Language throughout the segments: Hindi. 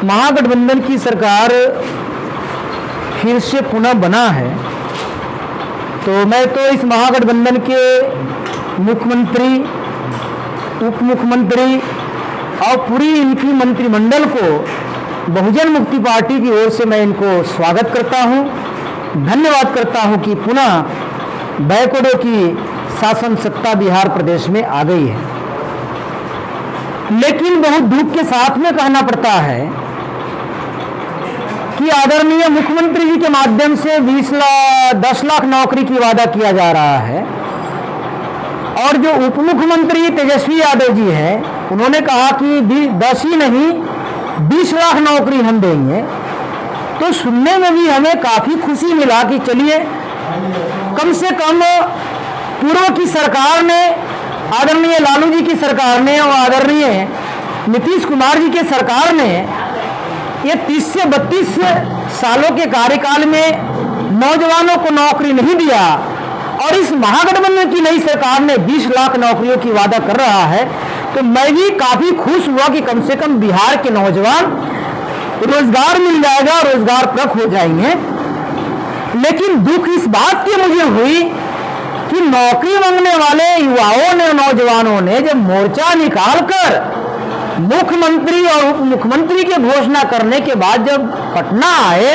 महागठबंधन की सरकार फिर से पुनः बना है, तो मैं तो इस महागठबंधन के मुख्यमंत्री, उप मुख्यमंत्री और पूरी इनकी मंत्रिमंडल को बहुजन मुक्ति पार्टी की ओर से मैं इनको स्वागत करता हूं, धन्यवाद करता हूं कि पुनः बैकवर्डों की शासन सत्ता बिहार प्रदेश में आ गई है। लेकिन बहुत दुख के साथ में कहना पड़ता है कि आदरणीय मुख्यमंत्री जी के माध्यम से 10 लाख नौकरी की वादा किया जा रहा है और जो उप मुख्यमंत्री तेजस्वी यादव जी हैं उन्होंने कहा कि 10 ही नहीं 20 लाख नौकरी हम देंगे। तो सुनने में भी हमें काफी खुशी मिला कि चलिए कम से कम पूर्व की सरकार ने, आदरणीय लालू जी की सरकार ने और आदरणीय नीतीश कुमार जी की सरकार ने ये 30 से 32 सालों के कार्यकाल में नौजवानों को नौकरी नहीं दिया और इस महागठबंधन की नई सरकार ने 20 लाख नौकरियों की वादा कर रहा है। तो मैं भी काफी खुश हुआ कि कम से कम बिहार के नौजवान रोजगार मिल जाएगा, रोजगार परख हो जाएंगे। लेकिन दुख इस बात की मुझे हुई कि नौकरी मांगने वाले युवाओं ने, नौजवानों ने जब मोर्चा निकालकर मुख्यमंत्री और उप मुख्यमंत्री की घोषणा करने के बाद जब पटना आए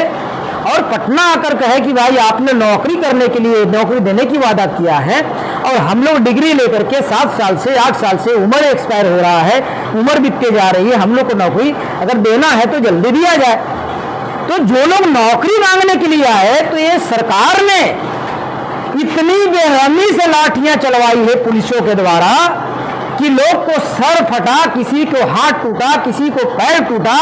और पटना आकर कहे कि भाई आपने नौकरी करने के लिए, नौकरी देने की वादा किया है और हम लोग डिग्री लेकर के 7 साल से 8 साल से उम्र एक्सपायर हो रहा है, उम्र बीतते जा रही है, हम लोग को नौकरी अगर देना है तो जल्दी दिया जाए। तो जो लोग नौकरी मांगने के लिए आए तो ये सरकार ने इतनी बेरहमी से लाठियां चलवाई है पुलिसों के द्वारा कि लोग को सर फटा, किसी को हाथ टूटा, किसी को पैर टूटा।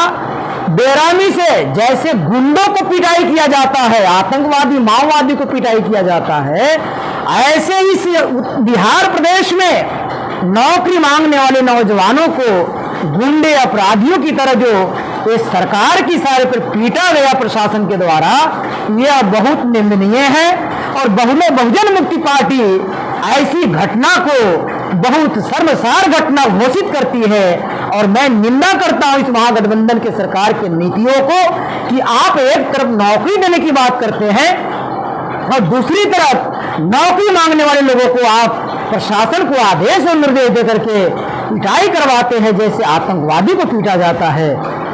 बेरहमी से जैसे गुंडों को पिटाई किया जाता है, आतंकवादी माओवादी को पिटाई किया जाता है, ऐसे इस बिहार प्रदेश में नौकरी मांगने वाले नौजवानों को गुंडे अपराधियों की तरह जो ये सरकार की सारे पर पीटा गया प्रशासन के द्वारा, यह बहुत निंदनीय है। और बहुजन मुक्ति पार्टी ऐसी घटना को बहुत शर्मसार घटना घोषित करती है और मैं निंदा करता हूं इस महागठबंधन के सरकार के नीतियों को कि आप एक तरफ नौकरी देने की बात करते हैं और दूसरी तरफ नौकरी मांगने वाले लोगों को आप प्रशासन को आदेश और निर्देश देकर के पिटाई करवाते हैं जैसे आतंकवादी को पीटा जाता है।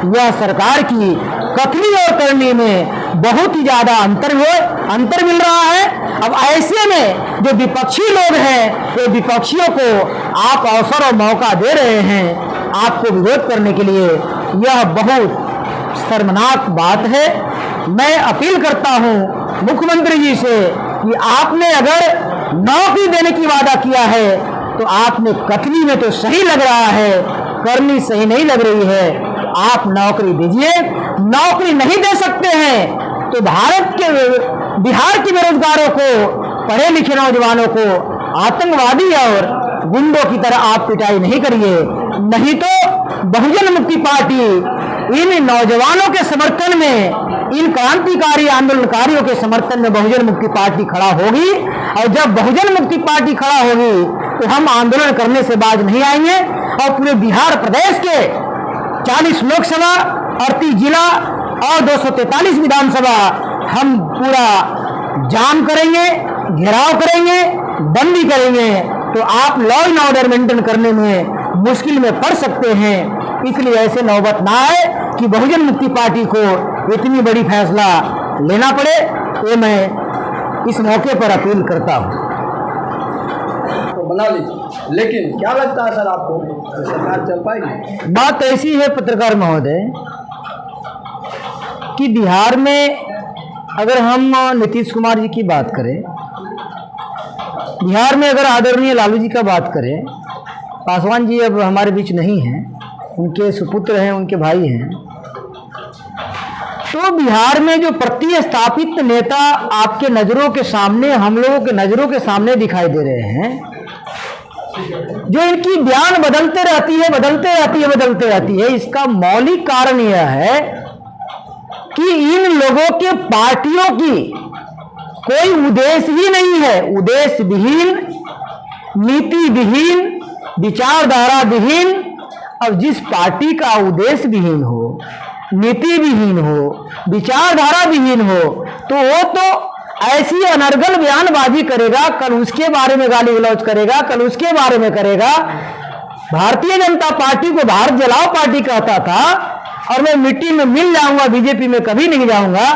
यह सरकार की कथनी और करनी में बहुत ही ज्यादा अंतर मिल रहा है। अब ऐसे में जो विपक्षी लोग हैं वो विपक्षियों को आप अवसर और मौका दे रहे हैं आपको विरोध करने के लिए, यह बहुत शर्मनाक बात है। मैं अपील करता हूं मुख्यमंत्री जी से कि आपने अगर नौकरी देने की वादा किया है तो आपने कथनी में तो सही लग रहा है, करनी सही नहीं लग रही है। आप नौकरी दीजिए, नौकरी नहीं दे सकते हैं तो बिहार के बेरोजगारों को, पढ़े लिखे नौजवानों को आतंकवादी और गुंडों की तरह आप पिटाई नहीं करिए। नहीं तो बहुजन मुक्ति पार्टी इन नौजवानों के समर्थन में, इन क्रांतिकारी आंदोलनकारियों के समर्थन में बहुजन मुक्ति पार्टी खड़ा होगी और जब बहुजन मुक्ति पार्टी खड़ा होगी तो हम आंदोलन करने से बाज नहीं आएंगे और पूरे बिहार प्रदेश के 40 लोकसभा, 38 जिला और 243 विधानसभा हम पूरा जाम करेंगे, घेराव करेंगे, बंदी करेंगे। तो आप लॉ एंड ऑर्डर मेंटेन करने में मुश्किल में पड़ सकते हैं। इसलिए ऐसे नौबत ना आए कि बहुजन मुक्ति पार्टी को इतनी बड़ी फैसला लेना पड़े। ये मैं इस मौके पर अपील करता हूँ। तो बना लीजिए, लेकिन क्या लगता है सर आपको सरकार चल पाएगी? बात ऐसी है पत्रकार महोदय कि बिहार में अगर हम नीतीश कुमार जी की बात करें, बिहार में अगर आदरणीय लालू जी का बात करें, पासवान जी अब हमारे बीच नहीं हैं, उनके सुपुत्र हैं, उनके भाई हैं, तो बिहार में जो प्रतिस्थापित नेता आपके नजरों के सामने, हम लोगों के नजरों के सामने दिखाई दे रहे हैं, जो इनकी बयान बदलते रहती है, इसका मौलिक कारण यह है कि इन लोगों के पार्टियों की कोई उद्देश्य ही नहीं है, उद्देश्य विहीन, नीति विहीन, विचारधारा विहीन। अब जिस पार्टी का उद्देश्य विहीन हो, नीति विहीन हो, विचारधारा विहीन हो, तो वो तो ऐसी अनर्गल बयानबाजी करेगा, कल उसके बारे में गाली गलौज करेगा, कल उसके बारे में करेगा। भारतीय जनता पार्टी को भारत जलाओ पार्टी कहता था और मैं मिट्टी में मिल जाऊंगा, बीजेपी में कभी नहीं जाऊंगा।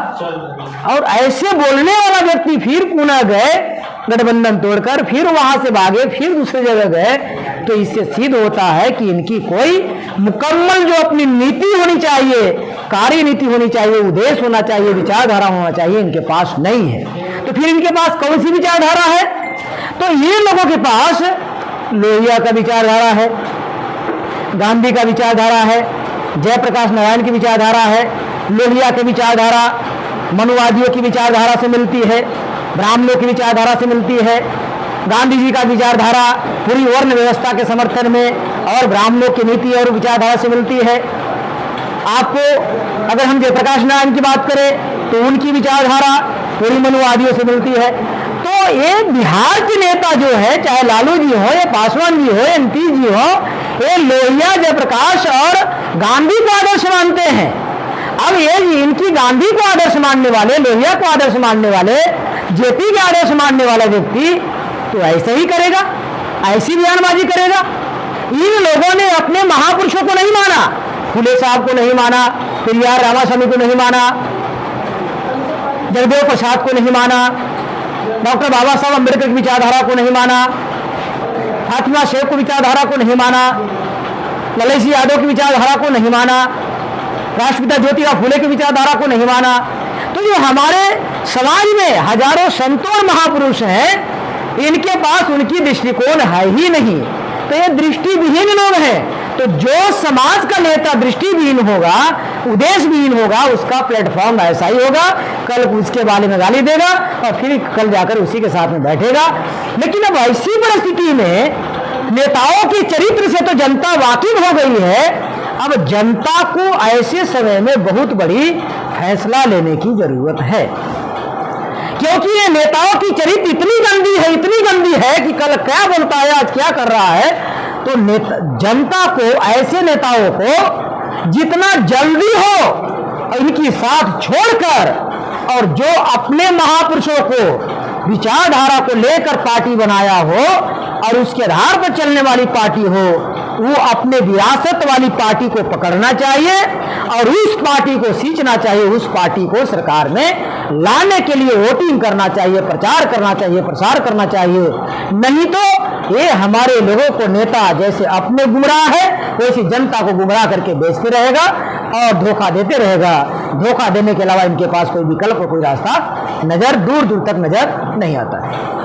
और ऐसे बोलने वाला व्यक्ति फिर पुनः गए गठबंधन तोड़कर, फिर वहां से भागे, फिर दूसरी जगह गए। तो इससे सिद्ध होता है कि इनकी कोई मुकम्मल जो अपनी नीति होनी चाहिए, कार्य नीति होनी चाहिए, उद्देश्य होना चाहिए, विचारधारा होना चाहिए, इनके पास नहीं है। तो फिर इनके पास कौन सी विचारधारा है? तो ये लोगों के पास लोहिया का विचारधारा है, गांधी का विचारधारा है, जयप्रकाश नारायण की विचारधारा है, लोहिया की विचारधारा मनुवादियों की विचारधारा से मिलती है, ब्राह्मणों की विचारधारा से मिलती है। गांधी जी का विचारधारा पूरी वर्ण व्यवस्था के समर्थन में और ब्राह्मणों की नीति और विचारधारा से मिलती है। आपको अगर हम जयप्रकाश नारायण की बात करें तो उनकी विचारधारा पूरी मनुवादियों से मिलती है। तो ये बिहार के नेता जो है, चाहे लालू जी हो या पासवान जी हो, एमपी जी हो, ये लोहिया, जयप्रकाश और गांधी को आदर्श मानते हैं। अब ये इनकी गांधी को आदर्श मानने वाले, लोहिया को आदर्श मानने वाले, जेपी के आदर्श मानने वाला व्यक्ति तो ऐसा ही करेगा, ऐसी बयानबाजी करेगा। इन लोगों ने अपने महापुरुषों को नहीं माना, फुले साहब को नहीं माना, पेरियार रामास्वामी को नहीं माना, जगदेव प्रसाद को नहीं माना, डॉक्टर बाबा साहब अम्बेडकर की विचारधारा को नहीं माना, फातिमा शेख को विचारधारा को नहीं माना, ललित सिंह यादव की विचारधारा को नहीं माना, राष्ट्रपिता ज्योतिराव फुले की विचारधारा को नहीं माना। तो जो हमारे समाज में हजारों संतों और महापुरुष हैं, इनके पास उनकी दृष्टिकोण है ही नहीं। तो ये दृष्टिविहीन लोग हैं। तो जो समाज का नेता दृष्टिविहीन होगा, उद्देश्य विहीन होगा, उसका प्लेटफॉर्म ऐसा ही होगा, कल उसके बारे में गाली देगा और फिर कल जाकर उसी के साथ में बैठेगा। लेकिन अब ऐसी परिस्थिति में नेताओं के चरित्र से तो जनता वाकिफ हो गई है। अब जनता को ऐसे समय में बहुत बड़ी फैसला लेने की जरूरत है, क्योंकि ये नेताओं की चरित्र इतनी गंदी है कि कल क्या बोलता है, आज क्या कर रहा है। तो जनता को, ऐसे नेताओं को जितना जल्दी हो इनकी साथ छोड़कर, और जो अपने महापुरुषों को विचारधारा को लेकर पार्टी बनाया हो और उसके आधार पर चलने वाली पार्टी हो, वो अपने विरासत वाली पार्टी को पकड़ना चाहिए और उस पार्टी को सींचना चाहिए, उस पार्टी को सरकार में लाने के लिए वोटिंग करना चाहिए, प्रचार करना चाहिए, प्रसार करना चाहिए। नहीं तो ये हमारे लोगों को नेता जैसे अपने गुमराह है, वैसी जनता को गुमराह करके बेचते रहेगा और धोखा देते रहेगा। धोखा देने के अलावा इनके पास कोई विकल्प, कोई रास्ता दूर दूर तक नजर नहीं आता है।